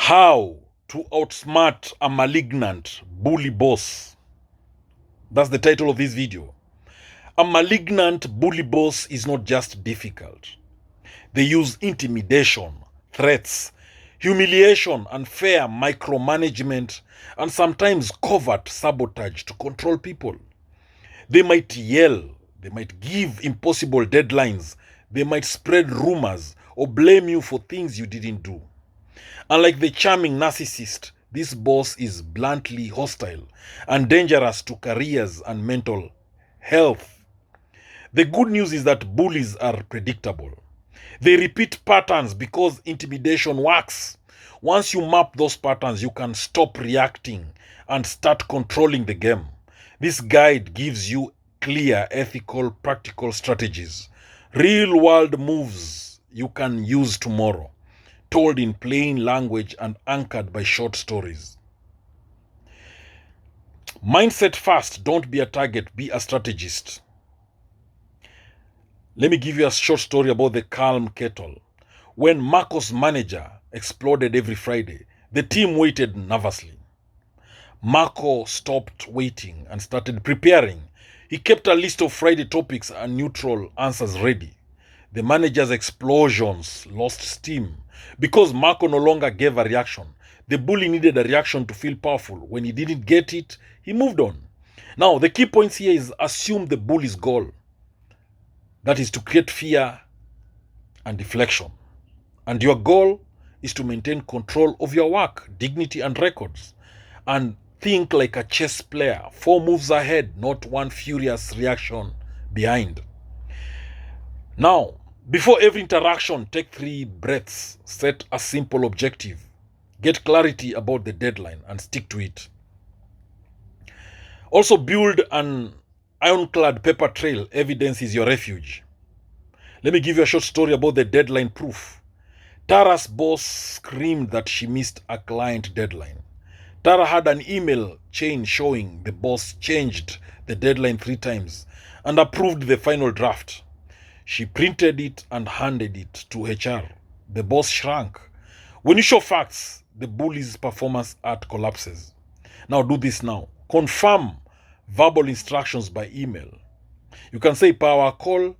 How to outsmart a malignant bully boss. That's the title of this video. A malignant bully boss is not just difficult. They use intimidation, threats, humiliation, unfair micromanagement, and sometimes covert sabotage to control people. They might yell, they might give impossible deadlines, they might spread rumors or blame you for things you didn't do. Unlike the charming narcissist, this boss is bluntly hostile and dangerous to careers and mental health. The good news is that bullies are predictable. They repeat patterns because intimidation works. Once you map those patterns, you can stop reacting and start controlling the game. This guide gives you clear, ethical, practical strategies, real-world moves you can use tomorrow, told in plain language and anchored by short stories. Mindset first, don't be a target, be a strategist. Let me give you a short story about the calm kettle. When Marco's manager exploded every Friday, the team waited nervously. Marco stopped waiting and started preparing. He kept a list of Friday topics and neutral answers ready. The manager's explosions lost steam because Marco no longer gave a reaction. The bully needed a reaction to feel powerful. When he didn't get it, he moved on. Now, the key points here is assume the bully's goal. That is to create fear and deflection. And your goal is to maintain control of your work, dignity, and records. And think like a chess player, 4 moves ahead, not one furious reaction behind. Now, before every interaction, take 3 breaths, set a simple objective, get clarity about the deadline, and stick to it. Also, build an ironclad paper trail. Evidence is your refuge. Let me give you a short story about the deadline proof. Tara's boss screamed that she missed a client deadline. Tara had an email chain showing the boss changed the deadline 3 times and approved the final draft. She printed it and handed it to HR. The boss shrank. When you show facts, the bully's performance art collapses. Now do this now. Confirm verbal instructions by email. You can say per our call,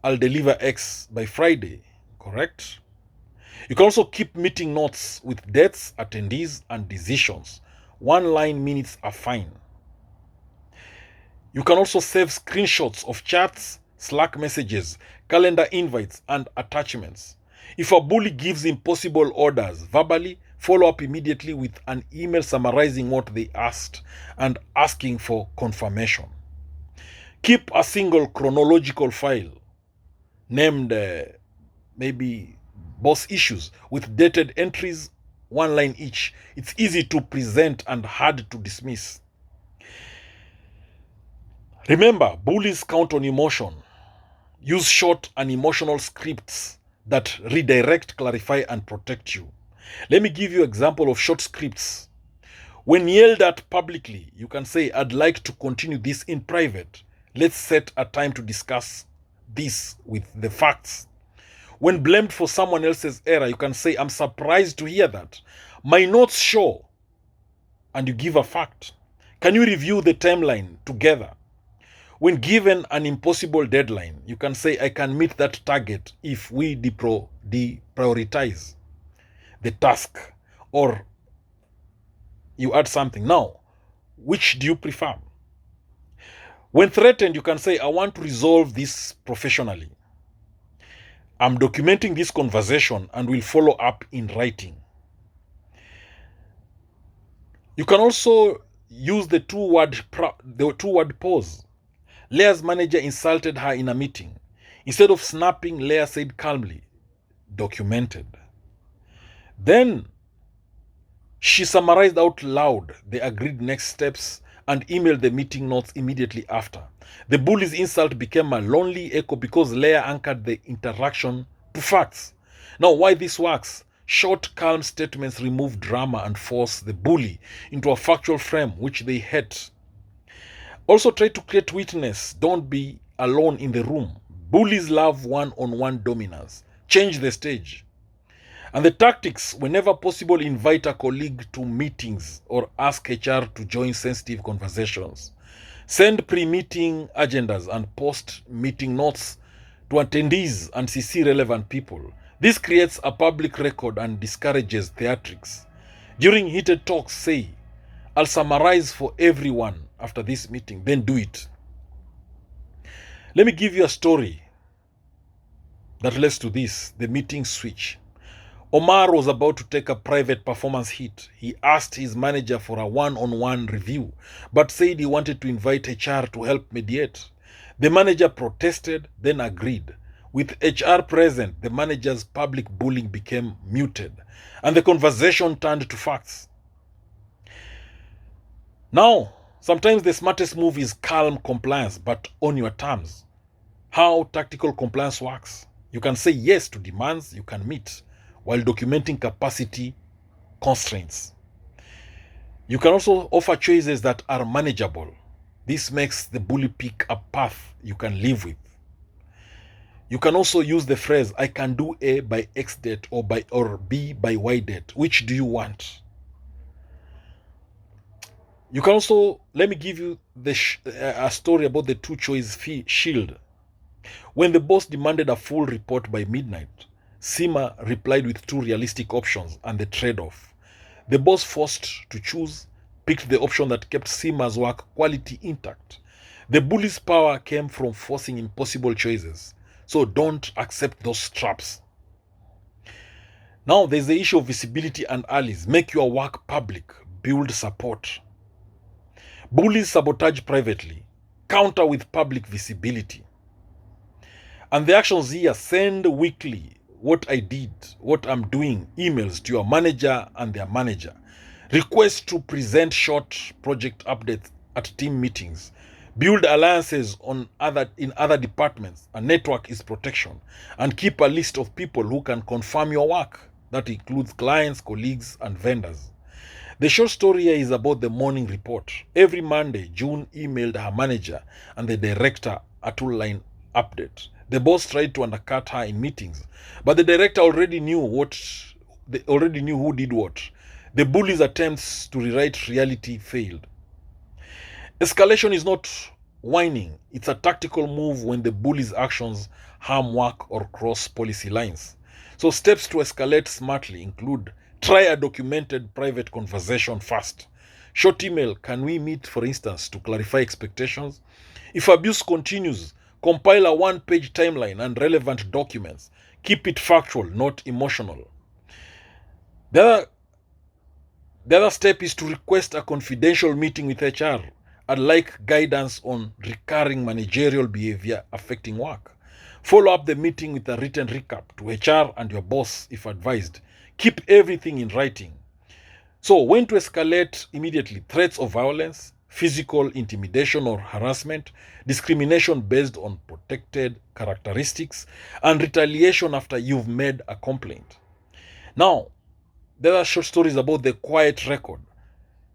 I'll deliver X by Friday, correct? You can also keep meeting notes with dates, attendees, and decisions. 1-line minutes are fine. You can also save screenshots of chats, Slack messages, calendar invites, and attachments. If a bully gives impossible orders verbally, follow up immediately with an email summarizing what they asked and asking for confirmation. Keep a single chronological file named maybe boss issues with dated entries, 1 line each. It's easy to present and hard to dismiss. Remember, bullies count on emotion. Use short and emotional scripts that redirect, clarify, and protect you. Let me give you an example of short scripts. When yelled at publicly, you can say, I'd like to continue this in private. Let's set a time to discuss this with the facts. When blamed for someone else's error, you can say, I'm surprised to hear that. My notes show, and you give a fact. Can you review the timeline together? When given an impossible deadline, you can say, I can meet that target if we deprioritize the task. Or you add something. Now, which do you prefer? When threatened, you can say, I want to resolve this professionally. I'm documenting this conversation and will follow up in writing. You can also use the two-word pause. Leah's manager insulted her in a meeting. Instead of snapping, Leah said calmly, documented. Then she summarized out loud the agreed next steps and emailed the meeting notes immediately after. The bully's insult became a lonely echo because Leah anchored the interaction to facts. Now, why this works? Short, calm statements remove drama and force the bully into a factual frame which they hate. Also, try to create witness. Don't be alone in the room. Bullies love one-on-one dominance. Change the stage. And the tactics: whenever possible, invite a colleague to meetings or ask HR to join sensitive conversations. Send pre-meeting agendas and post meeting notes to attendees and CC relevant people. This creates a public record and discourages theatrics. During heated talks, say, "I'll summarize for everyone after this meeting," then do it. Let me give you a story that relates to this, the meeting switch. Omar was about to take a private performance hit. He asked his manager for a one-on-one review, but said he wanted to invite HR to help mediate. The manager protested, then agreed. With HR present, the manager's public bullying became muted, and the conversation turned to facts. Now, sometimes the smartest move is calm compliance, but on your terms. How tactical compliance works: you can say yes to demands you can meet, while documenting capacity constraints. You can also offer choices that are manageable. This makes the bully pick a path you can live with. You can also use the phrase, "I can do A by X date or B by Y date. Which do you want?" You can also, let me give you a story about the two-choice shield. When the boss demanded a full report by midnight, Sima replied with two realistic options and the trade-off. The boss, forced to choose, picked the option that kept Sima's work quality intact. The bully's power came from forcing impossible choices, so don't accept those traps. Now there's the issue of visibility and allies. Make your work public, build support. Bullies sabotage privately, counter with public visibility. And the actions here: send weekly "what I did," "what I'm doing" emails to your manager and their manager. Request to present short project updates at team meetings. Build alliances in other departments. A network is protection. And keep a list of people who can confirm your work. That includes clients, colleagues, and vendors. The short story here is about the morning report. Every Monday, June emailed her manager and the director a two-line update. The boss tried to undercut her in meetings, but the director already knew who did what. The bully's attempts to rewrite reality failed. Escalation is not whining. It's a tactical move when the bully's actions harm work or cross policy lines. So steps to escalate smartly include: try a documented private conversation first. Short email, "Can we meet, for instance, to clarify expectations?" If abuse continues, compile a one-page timeline and relevant documents. Keep it factual, not emotional. The other step is to request a confidential meeting with HR. I'd like guidance on recurring managerial behavior affecting work. Follow up the meeting with a written recap to HR and your boss if advised. Keep everything in writing. So when to escalate immediately: threats of violence, physical intimidation or harassment, discrimination based on protected characteristics, and retaliation after you've made a complaint. Now, there are short stories about the quiet record.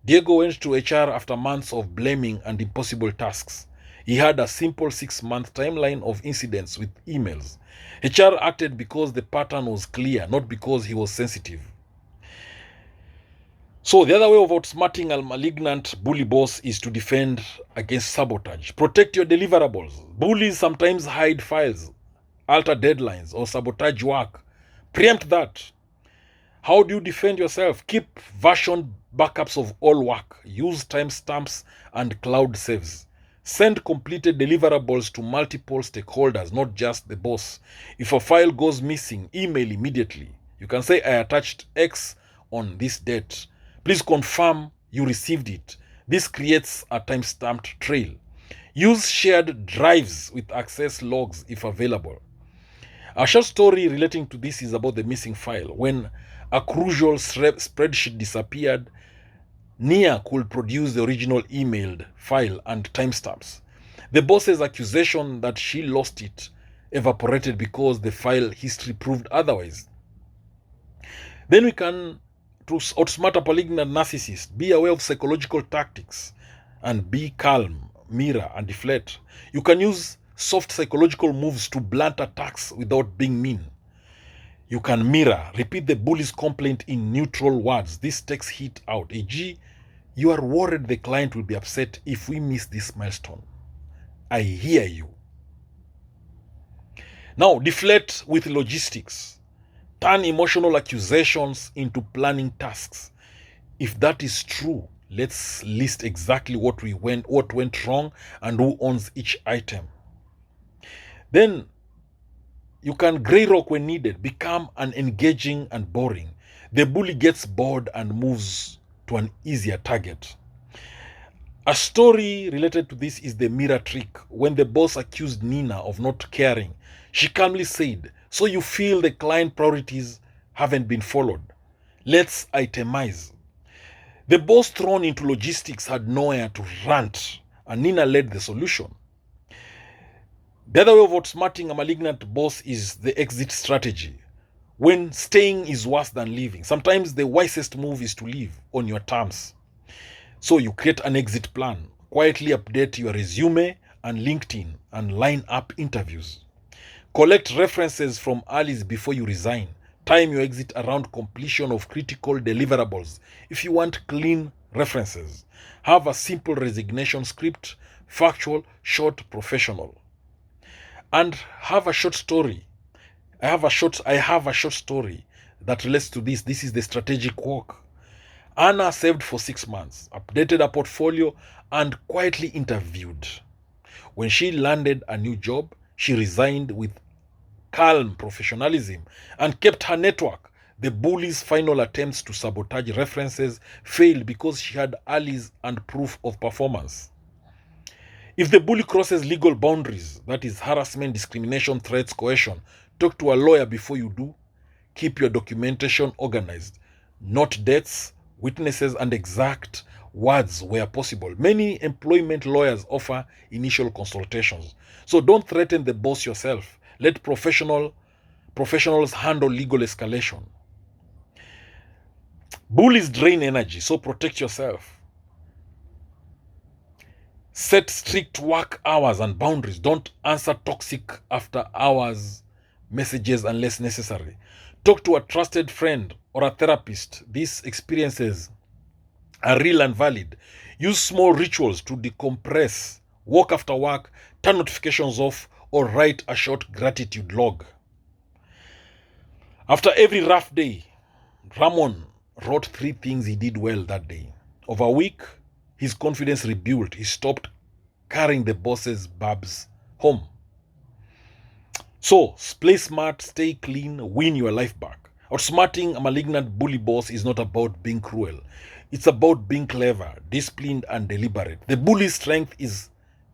Diego went to HR after months of blaming and impossible tasks. He had a simple 6-month timeline of incidents with emails. HR acted because the pattern was clear, not because he was sensitive. So the other way of outsmarting a malignant bully boss is to defend against sabotage. Protect your deliverables. Bullies sometimes hide files, alter deadlines, or sabotage work. Preempt that. How do you defend yourself? Keep version backups of all work. Use timestamps and cloud saves. Send completed deliverables to multiple stakeholders, not just the boss. If a file goes missing, email immediately. You can say, "I attached X on this date. Please confirm you received it." This creates a time-stamped trail. Use shared drives with access logs if available. A short story relating to this is about the missing file. When a crucial spreadsheet disappeared, Nia could produce the original emailed file and timestamps. The boss's accusation that she lost it evaporated because the file history proved otherwise. Then we can, to outsmart a malignant narcissist, be aware of psychological tactics and be calm, mirror, and deflect. You can use soft psychological moves to blunt attacks without being mean. You can mirror, repeat the bully's complaint in neutral words. This takes heat out. E.g., you are worried the client will be upset if we miss this milestone. I hear you. Now, deflate with logistics. Turn emotional accusations into planning tasks. If that is true, let's list exactly what went wrong and who owns each item. Then you can grey rock when needed. Become unengaging and boring. The bully gets bored and moves to an easier target. A story related to this is the mirror trick. When the boss accused Nina of not caring, she calmly said, "So you feel the client priorities haven't been followed? Let's itemize." The boss, thrown into logistics, had nowhere to rant, and Nina led the solution. The other way of outsmarting a malignant boss is the exit strategy. When staying is worse than leaving, sometimes the wisest move is to leave on your terms. So you create an exit plan, quietly update your resume and LinkedIn, and line up interviews. Collect references from allies before you resign. Time your exit around completion of critical deliverables if you want clean references. Have a simple resignation script, factual, short, professional. And have a short story. I have a short story that relates to this. This is the strategic work. Anna saved for 6 months, updated her portfolio, and quietly interviewed. When she landed a new job, she resigned with calm professionalism and kept her network. The bully's final attempts to sabotage references failed because she had allies and proof of performance. If the bully crosses legal boundaries, that is harassment, discrimination, threats, coercion, talk to a lawyer before you do. Keep your documentation organized. Note dates, witnesses, and exact words where possible. Many employment lawyers offer initial consultations. So don't threaten the boss yourself. Let professionals handle legal escalation. Bullies drain energy, so protect yourself. Set strict work hours and boundaries. Don't answer toxic after hours messages unless necessary. Talk to a trusted friend or a therapist. These experiences are real and valid. Use small rituals to decompress. Walk after work, turn notifications off, or write a short gratitude log. After every rough day, Ramon wrote 3 things he did well that day. Over a week, his confidence rebuilt. He stopped carrying the boss's babs home. So, play smart, stay clean, win your life back. Outsmarting a malignant bully boss is not about being cruel. It's about being clever, disciplined, and deliberate. The bully's strength is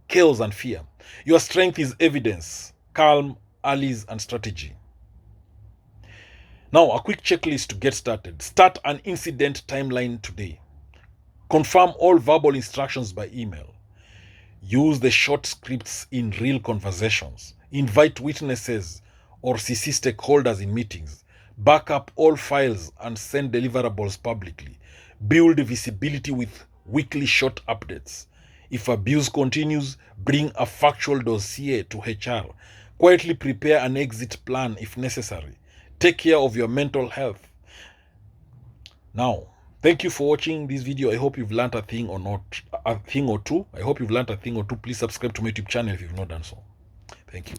chaos and fear. Your strength is evidence, calm, allies, and strategy. Now, a quick checklist to get started. Start an incident timeline today. Confirm all verbal instructions by email. Use the short scripts in real conversations. Invite witnesses or CC stakeholders in meetings. Back up all files and send deliverables publicly. Build visibility with weekly short updates. If abuse continues, bring a factual dossier to HR. Quietly prepare an exit plan if necessary. Take care of your mental health. Now, thank you for watching this video. I hope you've learned a thing or two. I hope you've learned a thing or two. Please subscribe to my YouTube channel if you've not done so. Thank you.